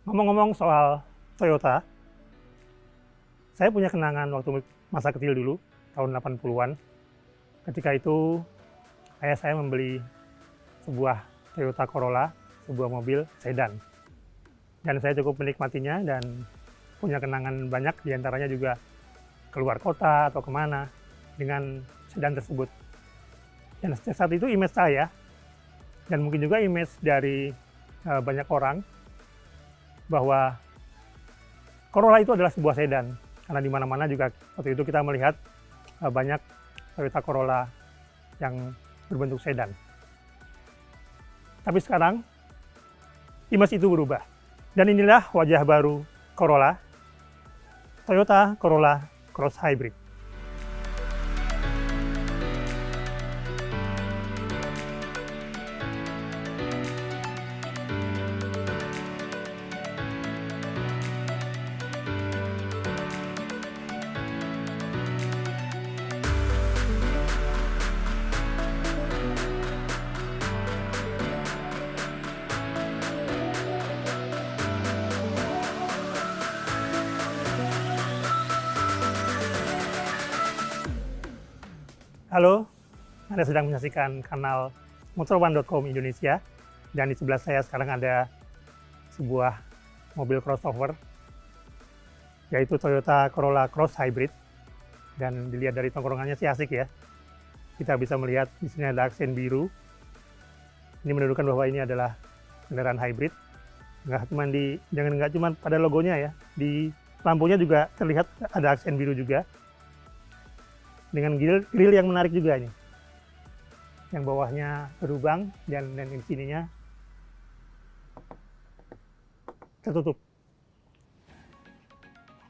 Ngomong-ngomong soal Toyota, saya punya kenangan waktu masa kecil dulu, tahun 80-an. Ketika itu, ayah saya membeli sebuah Toyota Corolla, sebuah mobil sedan. Dan saya cukup menikmatinya dan punya kenangan banyak, diantaranya juga keluar kota atau kemana dengan sedan tersebut. Dan sejak saat itu image saya, dan mungkin juga image dari banyak orang, bahwa Corolla itu adalah sebuah sedan, karena di mana-mana juga waktu itu kita melihat banyak Toyota Corolla yang berbentuk sedan. Tapi sekarang image itu berubah, dan inilah wajah baru Corolla, Toyota Corolla Cross Hybrid. Halo, Anda sedang menyaksikan kanal Motor1.com Indonesia, dan di sebelah saya sekarang ada sebuah mobil crossover, yaitu Toyota Corolla Cross Hybrid. Dan dilihat dari tongkrongannya sih asik ya. Kita bisa melihat di sini ada aksen biru. Ini menunjukkan bahwa ini adalah kendaraan hybrid. Nggak cuma pada logonya ya, di lampunya juga terlihat ada aksen biru juga. Dengan grill yang menarik juga nih, yang bawahnya berlubang dan di sininya tertutup.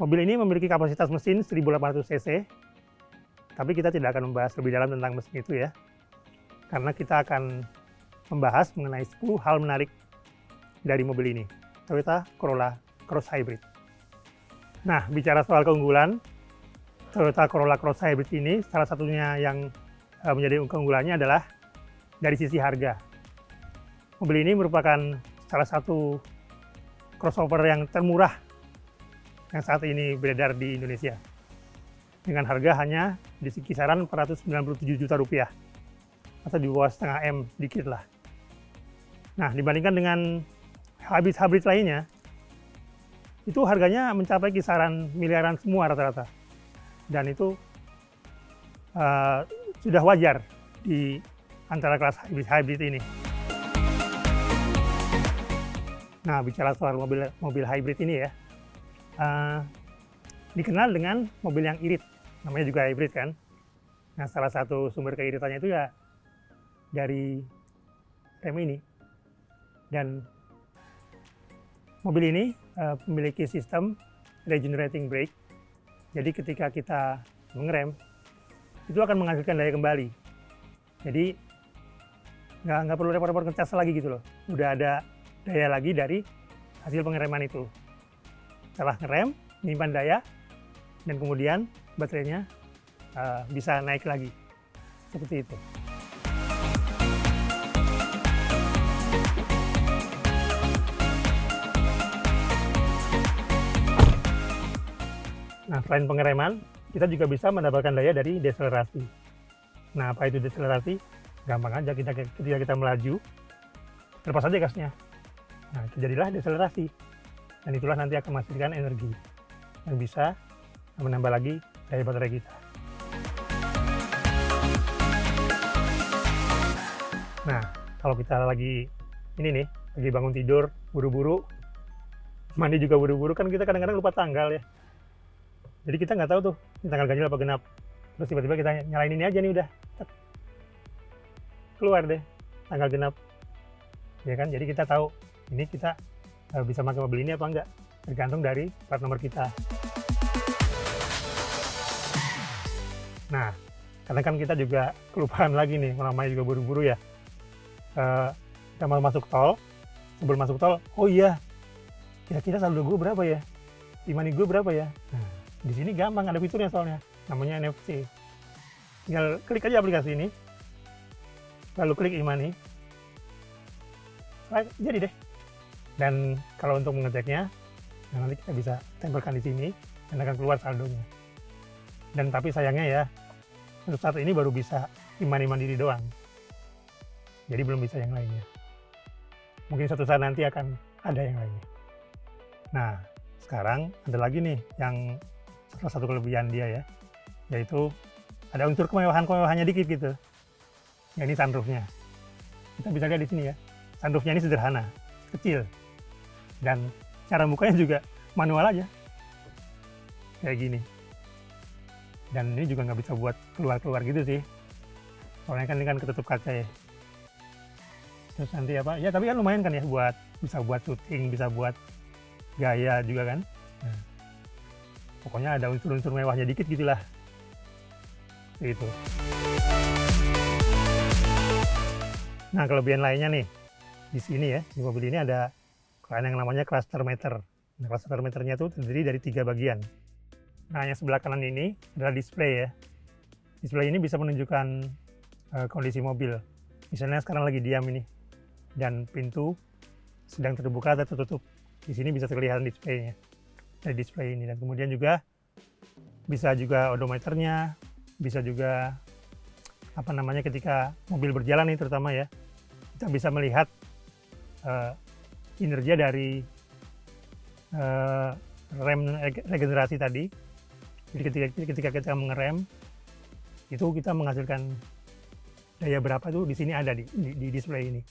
Mobil ini memiliki kapasitas mesin 1800 cc, tapi kita tidak akan membahas lebih dalam tentang mesin itu ya, karena kita akan membahas mengenai 10 hal menarik dari mobil ini, Toyota Corolla Cross Hybrid. Nah, bicara soal keunggulan, Toyota Corolla Cross Hybrid ini salah satunya yang menjadi keunggulannya adalah dari sisi harga. Mobil ini merupakan salah satu crossover yang termurah yang saat ini beredar di Indonesia, dengan harga hanya di kisaran 497 juta rupiah, atau di bawah setengah M dikit lah. Nah, dibandingkan dengan hybrid lainnya, itu harganya mencapai kisaran miliaran semua rata-rata. Dan itu sudah wajar di antara kelas hybrid ini. Nah, bicara soal mobil hybrid ini ya, dikenal dengan mobil yang irit, namanya juga hybrid kan. Nah, salah satu sumber keiritannya itu ya dari rem ini. Dan mobil ini memiliki sistem regenerating brake. Jadi ketika kita mengerem, itu akan menghasilkan daya kembali. Jadi nggak perlu repot-repot ngecas lagi gitu loh. Udah ada daya lagi dari hasil pengereman itu. Setelah ngerem, menyimpan daya, dan kemudian baterainya bisa naik lagi. Seperti itu. Nah, selain pengereman, kita juga bisa mendapatkan daya dari deselerasi. Nah, apa itu deselerasi? Gampang aja, ketika kita melaju, lepas aja gasnya. Nah, terjadilah deselerasi. Dan itulah nanti akan menghasilkan energi yang bisa menambah lagi daya baterai kita. Nah, kalau kita lagi lagi bangun tidur, buru-buru, mandi juga buru-buru, kan kita kadang-kadang lupa tanggal ya. Jadi kita nggak tahu tuh tanggal ganjil apa genap. Terus tiba-tiba kita nyalain ini aja nih, udah keluar deh tanggal genap. Ya kan, jadi kita tahu ini kita bisa pakai mobil ini apa enggak, tergantung dari plat nomor kita. Nah, karena kan kita juga kelupaan lagi nih, namanya juga buru-buru ya. Kita mau masuk tol, sebelum masuk tol, oh iya, kira-kira saldo gue berapa ya? E-money gue berapa ya? Nah, di sini gampang, ada fiturnya soalnya, namanya NFC. Tinggal klik aja aplikasi ini, lalu klik e-money. jadi deh. Dan kalau untuk mengeceknya, nah nanti kita bisa tempelkan di sini dan akan keluar saldonya. Dan tapi sayangnya ya, untuk saat ini baru bisa Imani Mandiri doang. Jadi belum bisa yang lainnya. Mungkin suatu saat nanti akan ada yang lainnya. Nah, sekarang ada lagi nih yang salah satu kelebihan dia ya, yaitu ada unsur kemewahan-kemewahannya dikit gitu. Ya, ini sunroofnya. Kita bisa lihat di sini ya. Sunroofnya ini sederhana, kecil. Dan cara bukanya juga manual aja. Kayak gini. Dan ini juga nggak bisa buat keluar-keluar gitu sih. Soalnya kan ini kan ketutup kaca ya. Terus nanti apa? Ya tapi kan lumayan kan ya buat bisa buat syuting, bisa buat gaya juga kan. Nah, pokoknya ada unsur-unsur mewahnya dikit gitulah. Gitu. Nah, kelebihan lainnya nih di sini ya, di mobil ini ada yang namanya cluster meter. Nah, cluster meternya itu terdiri dari 3 bagian. Nah, yang sebelah kanan ini adalah display ya. Display ini bisa menunjukkan kondisi mobil. Misalnya sekarang lagi diam ini dan pintu sedang terbuka atau tertutup. Di sini bisa kelihatan displaynya dari display ini. Dan kemudian juga bisa juga odometernya, bisa juga apa namanya ketika mobil berjalan nih terutama ya, kita bisa melihat kinerja dari rem regenerasi tadi. Jadi ketika kita mengerem itu kita menghasilkan daya berapa tuh di sini ada di display ini.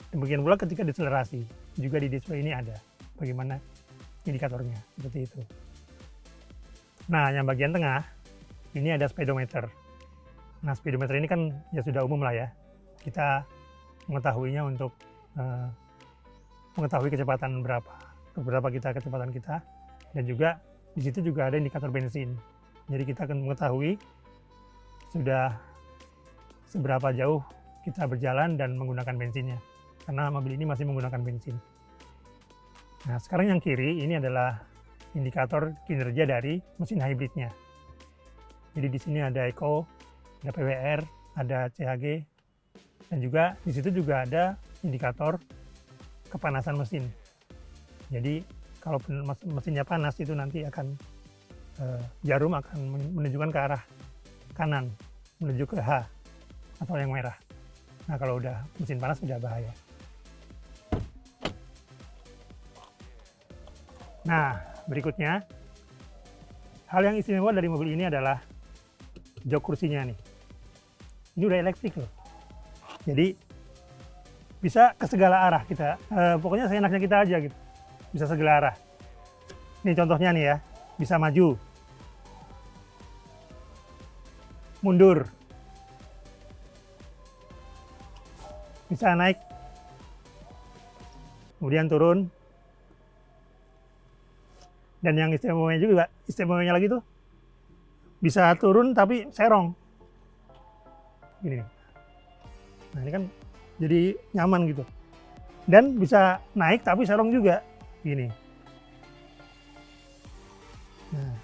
Demikian pula ketika deselerasi juga di display ini ada bagaimana indikatornya seperti itu. Nah, yang bagian tengah ini ada speedometer. Nah, speedometer ini kan ya sudah umum lah ya. Kita mengetahuinya untuk mengetahui kecepatan berapa kecepatan kita, dan juga di situ juga ada indikator bensin. Jadi kita akan mengetahui sudah seberapa jauh kita berjalan dan menggunakan bensinnya, karena mobil ini masih menggunakan bensin. Nah, sekarang yang kiri ini adalah indikator kinerja dari mesin hybridnya. Jadi di sini ada Eco, ada PWR, ada CHG, dan juga di situ juga ada indikator kepanasan mesin. Jadi kalau mesinnya panas itu nanti akan jarum akan menunjukkan ke arah kanan, menuju ke H atau yang merah. Nah, kalau udah mesin panas sudah bahaya. Nah, berikutnya hal yang istimewa dari mobil ini adalah jok kursinya nih. Ini udah elektrik loh. Jadi bisa ke segala arah kita. Pokoknya seenaknya kita aja gitu. Bisa segala arah. Ini contohnya nih ya, bisa maju, mundur, bisa naik, kemudian turun. Dan yang istimewanya lagi tuh bisa turun tapi serong. Gini. Nah, ini kan jadi nyaman gitu. Dan bisa naik tapi serong juga. Gini. Nah.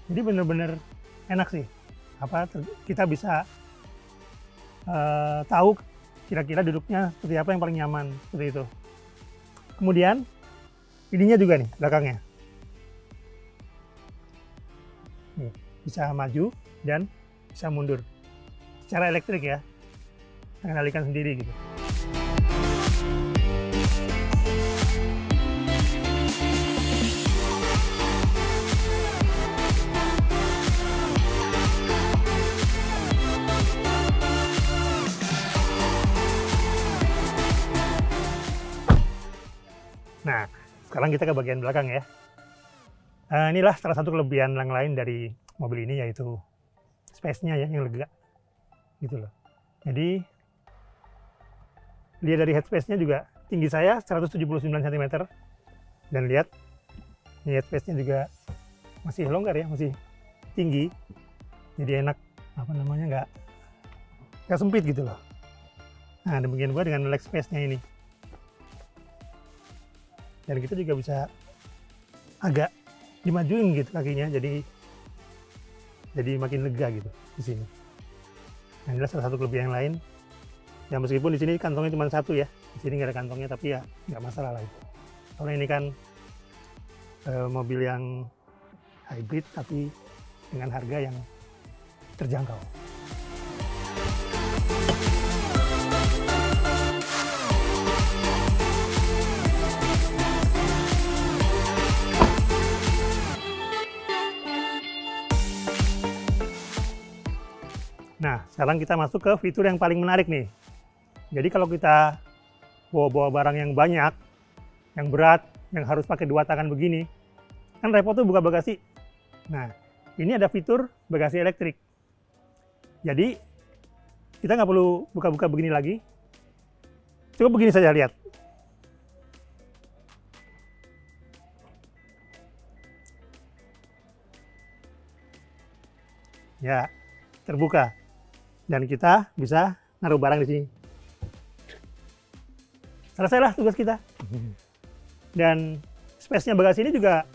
Jadi benar-benar enak sih. Kita bisa tahu kira-kira duduknya seperti apa yang paling nyaman, seperti itu. Kemudian ininya juga nih belakangnya. Nih, bisa maju dan bisa mundur. Secara elektrik ya. Mengendalikan sendiri gitu. Nah, sekarang kita ke bagian belakang ya. Inilah salah satu kelebihan yang lain dari mobil ini, yaitu space-nya ya yang lega gitu loh. Jadi lihat dari head space-nya juga, tinggi saya 179 cm, dan lihat ini head space-nya juga masih longgar ya, masih tinggi, jadi enak nggak sempit gitu loh. Nah, demikian juga dengan leg space-nya ini. Dan kita juga bisa agak dimajuin gitu kakinya, jadi makin lega gitu di sini. Nah, inilah salah satu kelebihan yang lain Ya meskipun di sini kantongnya cuma satu ya, di sini nggak ada kantongnya, tapi ya nggak masalah lah itu. Soalnya ini kan mobil yang hybrid tapi dengan harga yang terjangkau. Nah, sekarang kita masuk ke fitur yang paling menarik nih. Jadi kalau kita bawa barang yang banyak, yang berat, yang harus pakai 2 tangan begini, kan repot tuh buka bagasi. Nah, ini ada fitur bagasi elektrik. Jadi, kita nggak perlu buka-buka begini lagi. Cukup begini saja, lihat. Ya, terbuka. Dan kita bisa naruh barang di sini. Selesailah tugas kita. Dan space-nya bagasi ini juga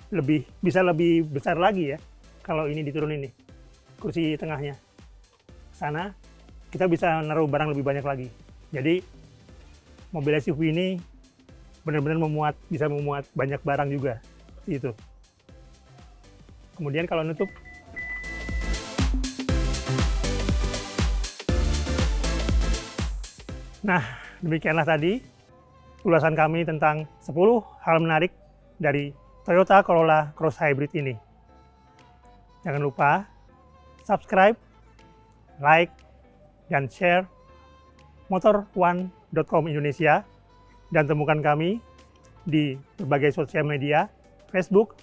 bisa lebih besar lagi ya. Kalau ini diturunin nih, kursi tengahnya. Sana, kita bisa naruh barang lebih banyak lagi. Jadi, mobil SUV ini benar-benar bisa memuat banyak barang juga. Seperti itu. Kemudian kalau nutup, nah, demikianlah tadi ulasan kami tentang 10 hal menarik dari Toyota Corolla Cross Hybrid ini. Jangan lupa subscribe, like, dan share motor1.com Indonesia, dan temukan kami di berbagai sosial media, Facebook,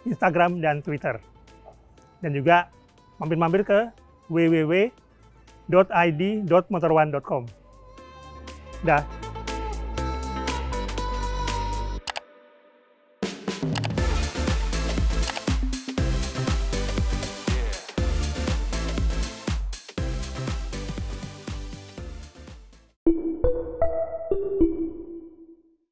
Instagram, dan Twitter. Dan juga mampir-mampir ke www.id.motor1.com. Dah.